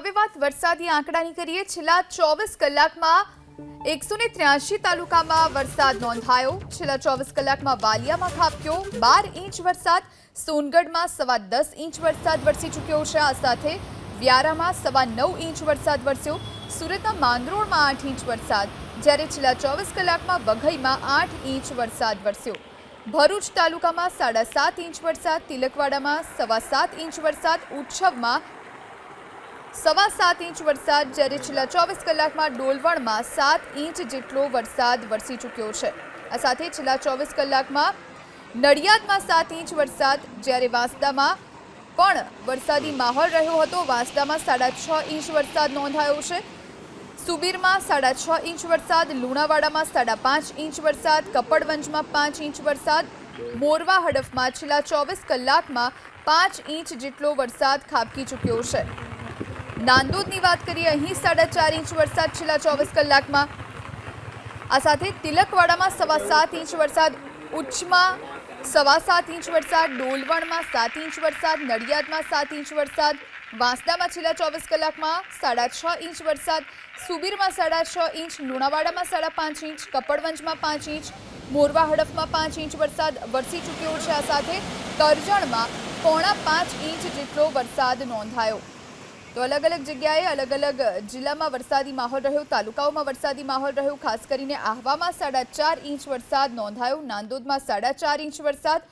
હવે વાત વરસાદી આંકડાની કરીએ। છેલ્લા 24 કલાકમાં 183 તાલુકામાં વરસાદ નોંધાયો। છેલ્લા 24 કલાકમાં વાલિયામાં ખાબક્યો 12 ઇંચ વરસાદ, સોનગઢમાં 10.25 ઇંચ વરસાદ વરસી ચૂક્યો છે। આ સાથે વ્યારામાં 9.25 ઇંચ વરસાદ વરસ્યો, સુરતના માંગરોળમાં 8 ઇંચ વરસાદ, જ્યારે છેલ્લા 24 કલાકમાં વઘઈમાં 8 ઇંચ વરસાદ વરસ્યો। ભરૂચ તાલુકામાં 7.5 ઇંચ વરસાદ, તિલકવાડામાં 7.25 ઇંચ વરસાદ, ઉચ્છવમાં 7.25 ઇંચ વરસાદ, જ્યારે છેલ્લા 24 કલાકમાં ડોલવણમાં 7 ઇંચ જેટલો વરસાદ વરસી ચૂક્યો છે। આ સાથે છેલ્લા 24 કલાકમાં નડિયાદમાં 7 ઇંચ વરસાદ, જ્યારે વાંસદામાં પણ વરસાદી માહોલ રહ્યો હતો। વાંસદામાં 6.5 ઇંચ વરસાદ નોંધાયો છે। સુબીરમાં 6.5 ઇંચ વરસાદ, લુણાવાડામાં 5.5 ઇંચ વરસાદ, કપડવંજમાં 5 ઇંચ વરસાદ, મોરવા હડફમાં છેલ્લા 24 કલાકમાં 5 ઇંચ જેટલો વરસાદ ખાબકી ચૂક્યો છે। નાંદોદની વાત કરીએ, અહીં 4.5 ઇંચ વરસાદ છેલ્લા 24 કલાકમાં। આ સાથે તિલકવાડામાં 7.25 ઇંચ વરસાદ, ઉચ્ચમાં 7.25 ઇંચ વરસાદ, ડોલવણમાં 7 ઇંચ વરસાદ, નડિયાદમાં 7 ઇંચ વરસાદ, વાંસદામાં છેલ્લા 24 કલાકમાં 6.5 ઇંચ વરસાદ, સુબીરમાં 6.5 ઇંચ, લુણાવાડામાં 5.5 ઇંચ, કપડવંજમાં 5 ઇંચ, મોરવા હડફમાં 5 ઇંચ વરસાદ વરસી ચૂક્યો છે। આ સાથે કરજણમાં 4.5 ઇંચ જેટલો વરસાદ નોંધાયો। તો અલગ અલગ જગ્યાએ અલગ અલગ જિલ્લામાં વરસાદી માહોલ રહ્યો, તાલુકાઓમાં વરસાદી માહોલ રહ્યો। ખાસ કરીને આહવામાં 4.5 ઇંચ વરસાદ નોંધાયો, નાંદોદમાં 4.5 ઇંચ વરસાદ,